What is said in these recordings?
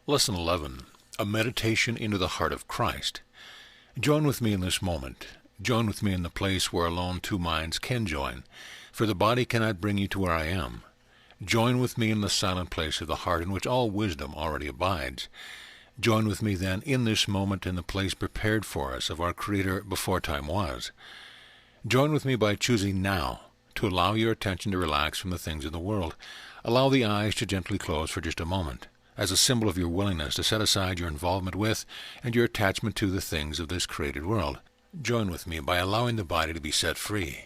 Lesson 11. A Meditation into the Heart of Christ. Join with me in this moment. Join with me in the place where alone two minds can join, for the body cannot bring you to where I am. Join with me in the silent place of the heart in which all wisdom already abides. Join with me then in this moment in the place prepared for us of our Creator before time was. Join with me by choosing now to allow your attention to relax from the things of the world. Allow the eyes to gently close for just a moment, as a symbol of your willingness to set aside your involvement with and your attachment to the things of this created world. Join with me by allowing the body to be set free.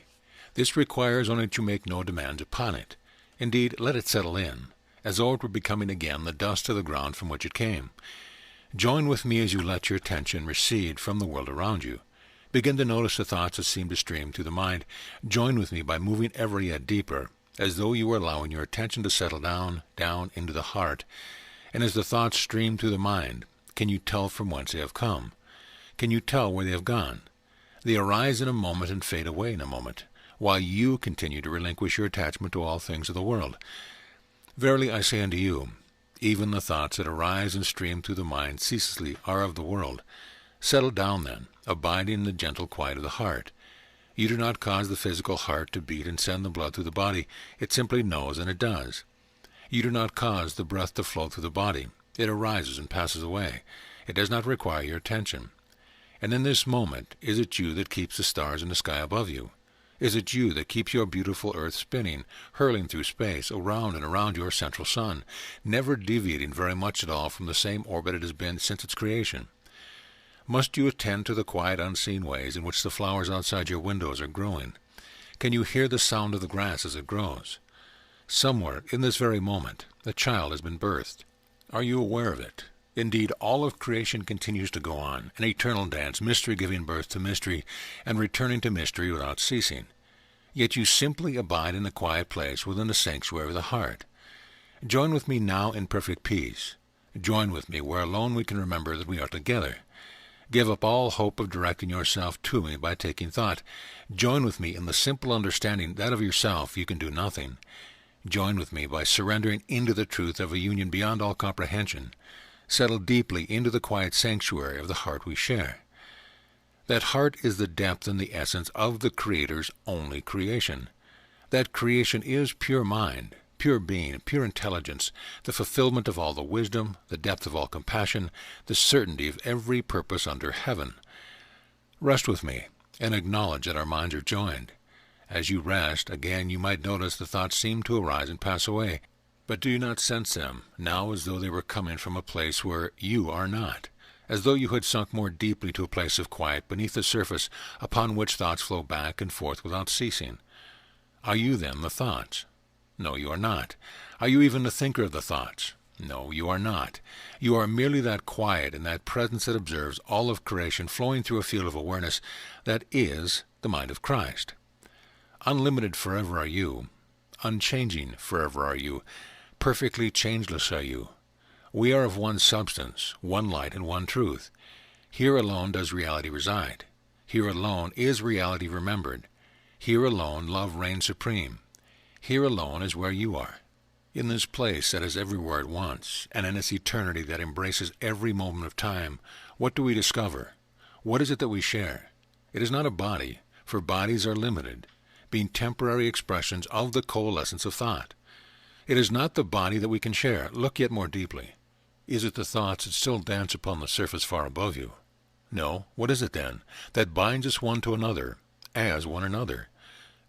This requires only that you make no demands upon it. Indeed, let it settle in, as though it were becoming again the dust of the ground from which it came. Join with me as you let your attention recede from the world around you. Begin to notice the thoughts that seem to stream through the mind. Join with me by moving ever yet deeper, as though you were allowing your attention to settle down into the heart. And as the thoughts stream through the mind, can you tell from whence they have come? Can you tell where they have gone? They arise in a moment and fade away in a moment, while you continue to relinquish your attachment to all things of the world. Verily I say unto you, even the thoughts that arise and stream through the mind ceaselessly are of the world. Settle down then, abiding in the gentle quiet of the heart. You do not cause the physical heart to beat and send the blood through the body. It simply knows, and it does. You do not cause the breath to flow through the body. It arises and passes away. It does not require your attention. And in this moment, is it you that keeps the stars in the sky above you? Is it you that keeps your beautiful earth spinning, hurling through space, around and around your central sun, never deviating very much at all from the same orbit it has been since its creation? Must you attend to the quiet, unseen ways in which the flowers outside your windows are growing? Can you hear the sound of the grass as it grows? Somewhere, in this very moment, a child has been birthed. Are you aware of it? Indeed, all of creation continues to go on, an eternal dance, mystery giving birth to mystery, and returning to mystery without ceasing. Yet you simply abide in the quiet place within the sanctuary of the heart. Join with me now in perfect peace. Join with me where alone we can remember that we are together. Give up all hope of directing yourself to me by taking thought. Join with me in the simple understanding that of yourself you can do nothing. Join with me by surrendering into the truth of a union beyond all comprehension. Settle deeply into the quiet sanctuary of the heart we share. That heart is the depth and the essence of the Creator's only creation. That creation is pure mind, pure being, pure intelligence, the fulfillment of all the wisdom, the depth of all compassion, the certainty of every purpose under heaven. Rest with me, and acknowledge that our minds are joined. As you rest, again you might notice the thoughts seem to arise and pass away. But do you not sense them, now as though they were coming from a place where you are not, as though you had sunk more deeply to a place of quiet beneath the surface upon which thoughts flow back and forth without ceasing? Are you then the thoughts? No, you are not. Are you even the thinker of the thoughts? No, you are not. You are merely that quiet and that presence that observes all of creation flowing through a field of awareness that is the mind of Christ. Unlimited forever are you. Unchanging forever are you. Perfectly changeless are you. We are of one substance, one light, and one truth. Here alone does reality reside. Here alone is reality remembered. Here alone love reigns supreme. Here alone is where you are. In this place that is everywhere at once, and in its eternity that embraces every moment of time, what do we discover? What is it that we share? It is not a body, for bodies are limited, being temporary expressions of the coalescence of thought. It is not the body that we can share. Look yet more deeply. Is it the thoughts that still dance upon the surface far above you? No. What is it then that binds us one to another, as one another?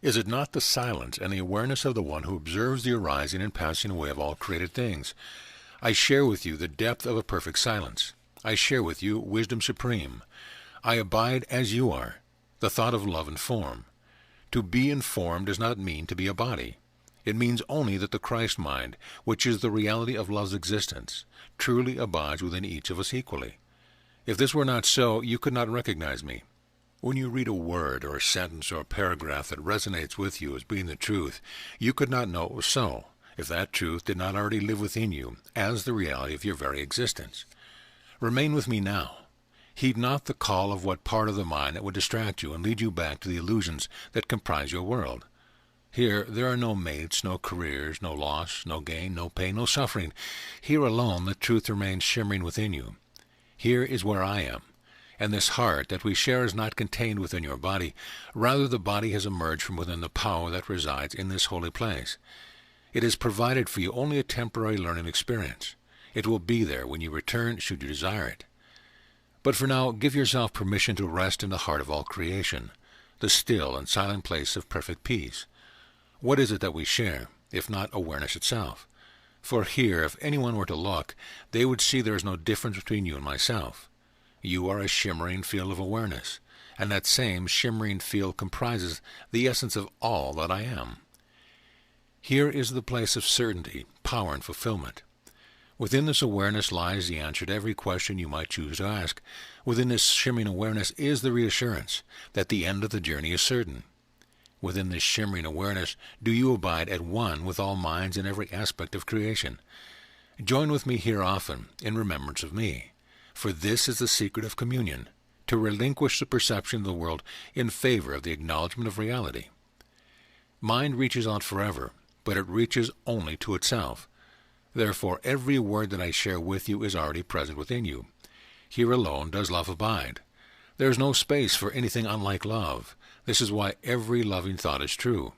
Is it not the silence and the awareness of the one who observes the arising and passing away of all created things? I share with you the depth of a perfect silence. I share with you wisdom supreme. I abide as you are, the thought of love and form. To be in form does not mean to be a body. It means only that the Christ mind, which is the reality of love's existence, truly abides within each of us equally. If this were not so, you could not recognize me. When you read a word or a sentence or a paragraph that resonates with you as being the truth, you could not know it was so, if that truth did not already live within you as the reality of your very existence. Remain with me now. Heed not the call of what part of the mind that would distract you and lead you back to the illusions that comprise your world. Here there are no mates, no careers, no loss, no gain, no pain, no suffering. Here alone the truth remains shimmering within you. Here is where I am. And this heart that we share is not contained within your body. Rather, the body has emerged from within the power that resides in this holy place. It has provided for you only a temporary learning experience. It will be there when you return, should you desire it. But for now, give yourself permission to rest in the heart of all creation, the still and silent place of perfect peace. What is it that we share, if not awareness itself? For here, if anyone were to look, they would see there is no difference between you and myself. You are a shimmering field of awareness, and that same shimmering field comprises the essence of all that I am. Here is the place of certainty, power, and fulfillment. Within this awareness lies the answer to every question you might choose to ask. Within this shimmering awareness is the reassurance that the end of the journey is certain. Within this shimmering awareness do you abide at one with all minds in every aspect of creation. Join with me here often in remembrance of me, for this is the secret of communion, to relinquish the perception of the world in favor of the acknowledgement of reality. Mind reaches out forever, but it reaches only to itself. Therefore, every word that I share with you is already present within you. Here alone does love abide. There is no space for anything unlike love. This is why every loving thought is true.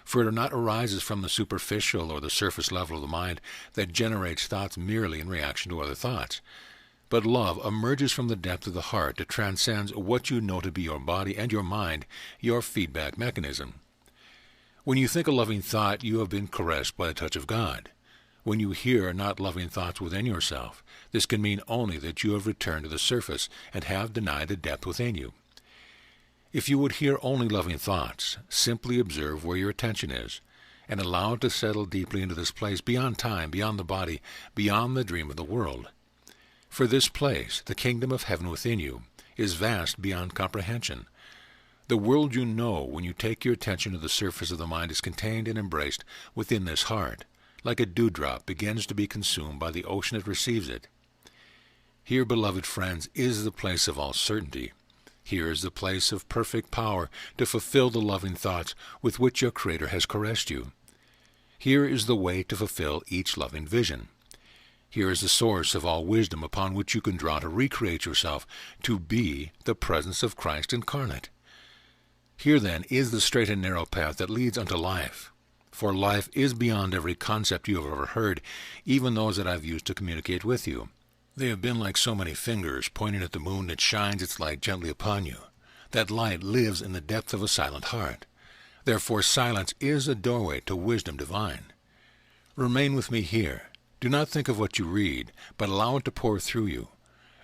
For it not arises from the superficial or the surface level of the mind that generates thoughts merely in reaction to other thoughts. But love emerges from the depth of the heart that transcends what you know to be your body and your mind, your feedback mechanism. When you think a loving thought, you have been caressed by the touch of God. When you hear not loving thoughts within yourself, this can mean only that you have returned to the surface and have denied the depth within you. If you would hear only loving thoughts, simply observe where your attention is, and allow it to settle deeply into this place beyond time, beyond the body, beyond the dream of the world. For this place, the kingdom of heaven within you, is vast beyond comprehension. The world you know when you take your attention to the surface of the mind is contained and embraced within this heart, like a dewdrop begins to be consumed by the ocean that receives it. Here, beloved friends, is the place of all certainty. Here is the place of perfect power to fulfill the loving thoughts with which your Creator has caressed you. Here is the way to fulfill each loving vision. Here is the source of all wisdom upon which you can draw to recreate yourself to be the presence of Christ incarnate. Here, then, is the straight and narrow path that leads unto life. For life is beyond every concept you have ever heard, even those that I have used to communicate with you. They have been like so many fingers pointing at the moon that shines its light gently upon you. That light lives in the depth of a silent heart. Therefore silence is a doorway to wisdom divine. Remain with me here. Do not think of what you read, but allow it to pour through you,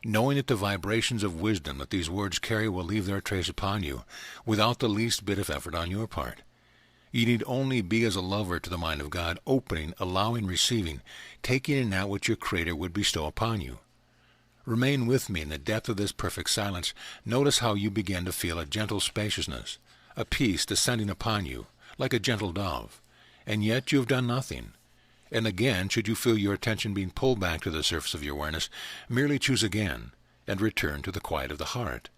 knowing that the vibrations of wisdom that these words carry will leave their trace upon you, without the least bit of effort on your part. You need only be as a lover to the mind of God, opening, allowing, receiving, taking in that which your Creator would bestow upon you. Remain with me in the depth of this perfect silence. Notice how you begin to feel a gentle spaciousness, a peace descending upon you, like a gentle dove. And yet you have done nothing. And again, should you feel your attention being pulled back to the surface of your awareness, merely choose again, and return to the quiet of the heart.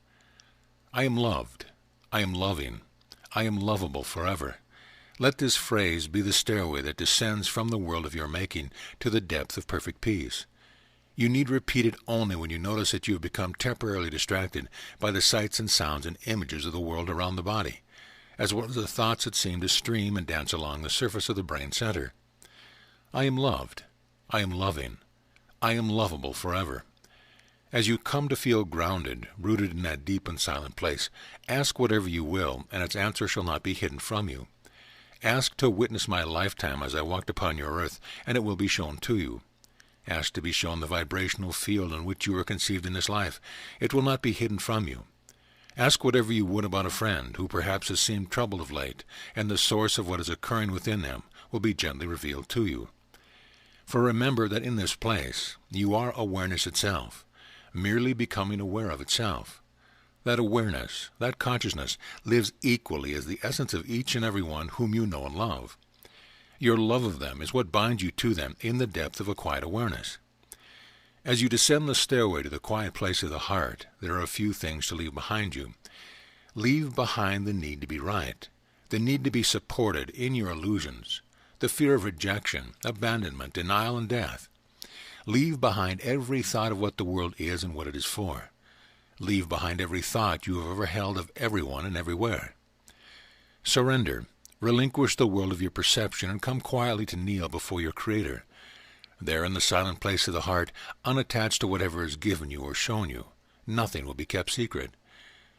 I am loved. I am loving. I am lovable forever. Let this phrase be the stairway that descends from the world of your making to the depth of perfect peace. You need repeat it only when you notice that you have become temporarily distracted by the sights and sounds and images of the world around the body, as well as the thoughts that seem to stream and dance along the surface of the brain center. I am loved. I am loving. I am lovable forever. As you come to feel grounded, rooted in that deep and silent place, ask whatever you will, and its answer shall not be hidden from you. Ask to witness my lifetime as I walked upon your earth, and it will be shown to you. Ask to be shown the vibrational field in which you were conceived in this life. It will not be hidden from you. Ask whatever you would about a friend who perhaps has seemed troubled of late, and the source of what is occurring within them will be gently revealed to you. For remember that in this place you are awareness itself, merely becoming aware of itself. That awareness, that consciousness, lives equally as the essence of each and every one whom you know and love. Your love of them is what binds you to them in the depth of a quiet awareness. As you descend the stairway to the quiet place of the heart, there are a few things to leave behind you. Leave behind the need to be right, the need to be supported in your illusions, the fear of rejection, abandonment, denial, and death. Leave behind every thought of what the world is and what it is for. Leave behind every thought you have ever held of everyone and everywhere. Surrender. Relinquish the world of your perception and come quietly to kneel before your Creator. There in the silent place of the heart, unattached to whatever is given you or shown you, nothing will be kept secret.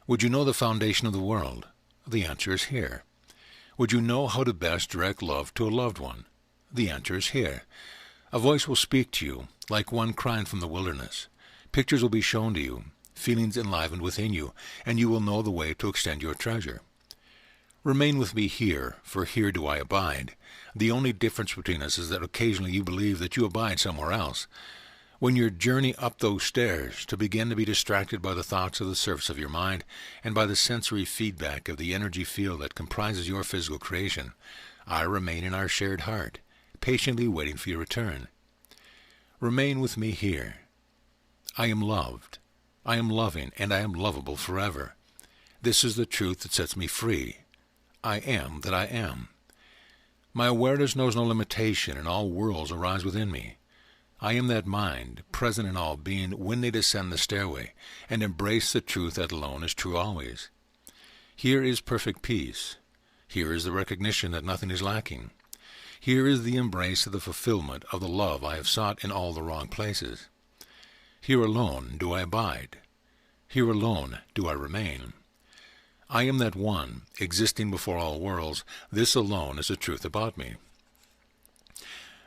Would you know the foundation of the world? The answer is here. Would you know how to best direct love to a loved one? The answer is here. A voice will speak to you, like one crying from the wilderness. Pictures will be shown to you, feelings enlivened within you, and you will know the way to extend your treasure. Remain with me here, for here do I abide. The only difference between us is that occasionally you believe that you abide somewhere else. When you journey up those stairs, to begin to be distracted by the thoughts of the surface of your mind and by the sensory feedback of the energy field that comprises your physical creation, I remain in our shared heart, patiently waiting for your return. Remain with me here. I am loved, I am loving, and I am lovable forever. This is the truth that sets me free. I am that I am. My awareness knows no limitation, and all worlds arise within me. I am that mind, present in all being when they descend the stairway, and embrace the truth that alone is true always. Here is perfect peace. Here is the recognition that nothing is lacking. Here is the embrace of the fulfillment of the love I have sought in all the wrong places. Here alone do I abide. Here alone do I remain. I am that one, existing before all worlds. This alone is the truth about me.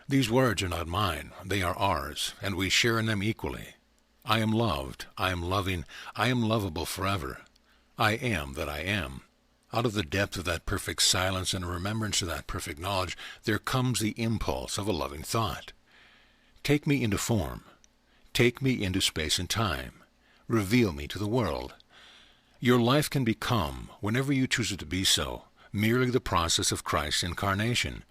These words are not mine. They are ours, and we share in them equally. I am loved. I am loving. I am lovable forever. I am that I am. Out of the depth of that perfect silence and remembrance of that perfect knowledge, there comes the impulse of a loving thought. Take me into form. Take me into space and time. Reveal me to the world. Your life can become, whenever you choose it to be so, merely the process of Christ's incarnation.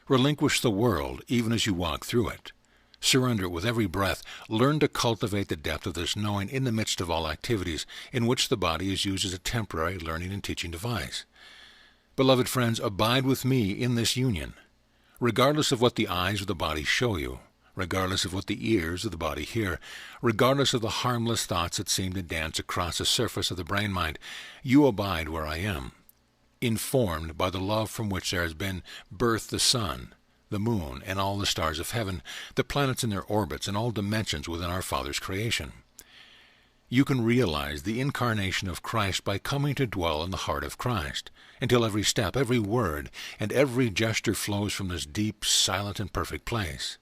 Relinquish the world even as you walk through it. Surrender it with every breath. Learn to cultivate the depth of this knowing in the midst of all activities in which the body is used as a temporary learning and teaching device. Beloved friends, abide with me in this union. Regardless of what the eyes of the body show you, regardless of what the ears of the body hear, regardless of the harmless thoughts that seem to dance across the surface of the brain-mind, you abide where I am, informed by the love from which there has been birthed the sun, the moon, and all the stars of heaven, the planets in their orbits, and all dimensions within our Father's creation. You can realize the incarnation of Christ by coming to dwell in the heart of Christ, until every step, every word, and every gesture flows from this deep, silent, and perfect place,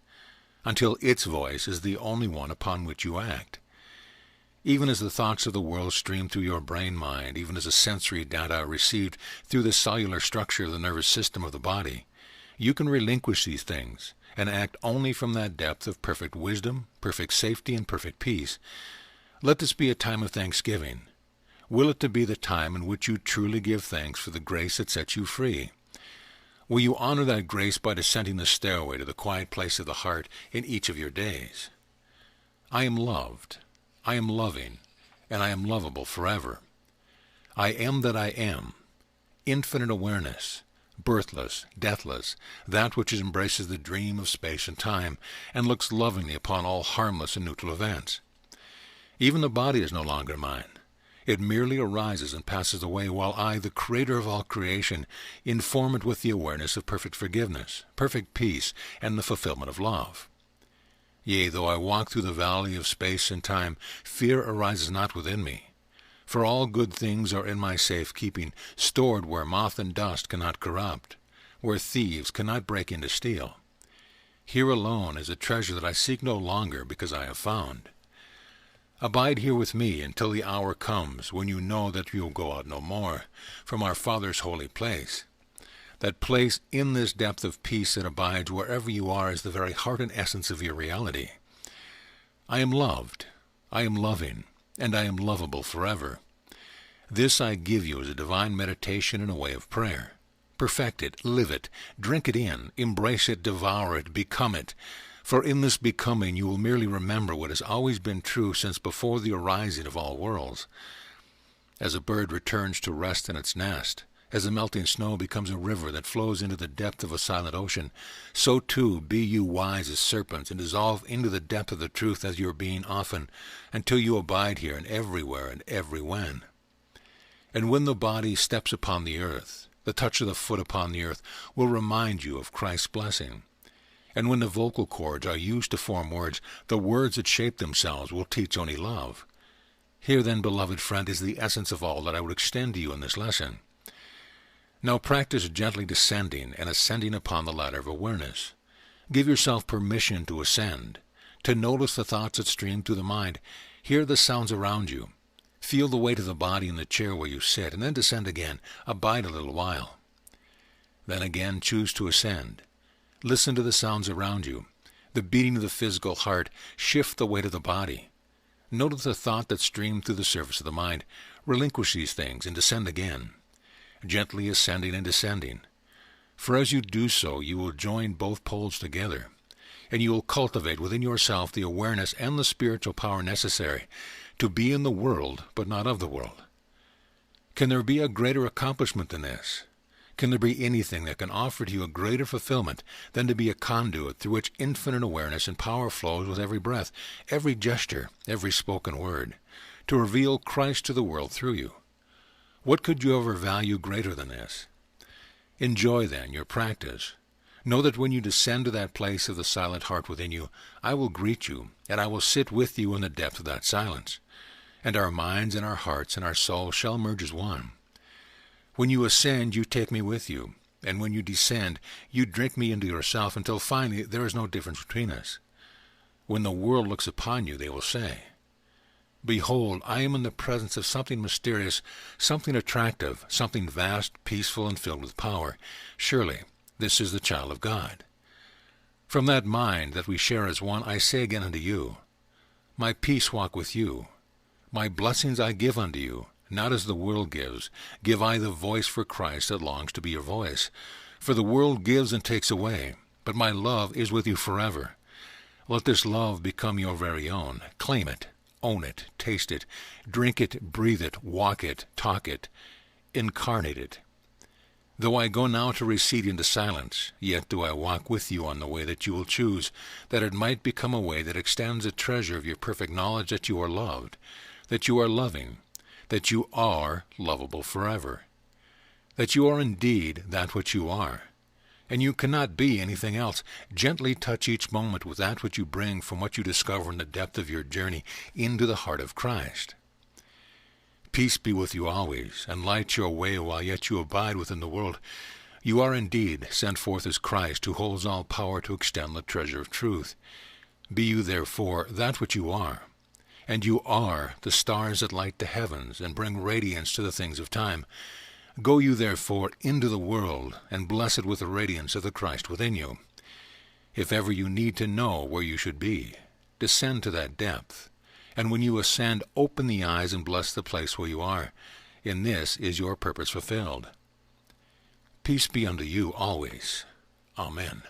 until its voice is the only one upon which you act. Even as the thoughts of the world stream through your brain-mind, even as the sensory data are received through the cellular structure of the nervous system of the body, you can relinquish these things and act only from that depth of perfect wisdom, perfect safety, and perfect peace. Let this be a time of thanksgiving. Will it to be the time in which you truly give thanks for the grace that sets you free? Will you honor that grace by descending the stairway to the quiet place of the heart in each of your days? I am loved, I am loving, and I am lovable forever. I am that I am, infinite awareness, birthless, deathless, that which embraces the dream of space and time, and looks lovingly upon all harmless and neutral events. Even the body is no longer mine. It merely arises and passes away, while I, the Creator of all creation, inform it with the awareness of perfect forgiveness, perfect peace, and the fulfillment of love. Yea, though I walk through the valley of space and time, fear arises not within me. For all good things are in my safe keeping, stored where moth and dust cannot corrupt, where thieves cannot break in to steal. Here alone is a treasure that I seek no longer because I have found. Abide here with me until the hour comes when you know that you will go out no more from our Father's holy place. That place in this depth of peace that abides wherever you are is the very heart and essence of your reality. I am loved, I am loving, and I am lovable forever. This I give you as a divine meditation and a way of prayer. Perfect it, live it, drink it in, embrace it, devour it, become it. For in this becoming you will merely remember what has always been true since before the arising of all worlds. As a bird returns to rest in its nest, As the melting snow becomes a river that flows into the depth of a silent ocean, so too be you wise as serpents and dissolve into the depth of the truth as your being often, until you abide here and everywhere and every when. And when the body steps upon the earth, the touch of the foot upon the earth will remind you of Christ's blessing. And when the vocal cords are used to form words, the words that shape themselves will teach only love. Here then, beloved friend, is the essence of all that I would extend to you in this lesson. Now practice gently descending and ascending upon the ladder of awareness. Give yourself permission to ascend, to notice the thoughts that stream through the mind, hear the sounds around you, feel the weight of the body in the chair where you sit, and then descend again. Abide a little while. Then again choose to ascend. Listen to the sounds around you, the beating of the physical heart. Shift the weight of the body. Notice the thought that streamed through the surface of the mind. Relinquish these things and descend again, gently ascending and descending. For as you do so, you will join both poles together, and you will cultivate within yourself the awareness and the spiritual power necessary to be in the world, but not of the world. Can there be a greater accomplishment than this? Can there be anything that can offer to you a greater fulfillment than to be a conduit through which infinite awareness and power flows with every breath, every gesture, every spoken word, to reveal Christ to the world through you? What could you ever value greater than this? Enjoy, then, your practice. Know that when you descend to that place of the silent heart within you, I will greet you, and I will sit with you in the depth of that silence. And our minds and our hearts and our souls shall merge as one. When you ascend, you take me with you, and when you descend, you drink me into yourself, until finally there is no difference between us. When the world looks upon you, they will say, Behold, I am in the presence of something mysterious, something attractive, something vast, peaceful, and filled with power. Surely this is the child of God. From that mind that we share as one, I say again unto you, My peace walk with you. My blessings I give unto you. Not as the world gives, give I the voice for Christ that longs to be your voice. For the world gives and takes away, but my love is with you forever. Let this love become your very own. Claim it, own it, taste it, drink it, breathe it, walk it, talk it, incarnate it. Though I go now to recede into silence, yet do I walk with you on the way that you will choose, that it might become a way that extends the treasure of your perfect knowledge that you are loved, that you are loving, that you are lovable forever, that you are indeed that which you are, and you cannot be anything else. Gently touch each moment with that which you bring from what you discover in the depth of your journey into the heart of Christ. Peace be with you always, and light your way while yet you abide within the world. You are indeed sent forth as Christ, who holds all power to extend the treasure of truth. Be you therefore that which you are, and you are the stars that light the heavens and bring radiance to the things of time. Go you therefore into the world, and bless it with the radiance of the Christ within you. If ever you need to know where you should be, descend to that depth, and when you ascend, open the eyes and bless the place where you are. In this is your purpose fulfilled. Peace be unto you always. Amen.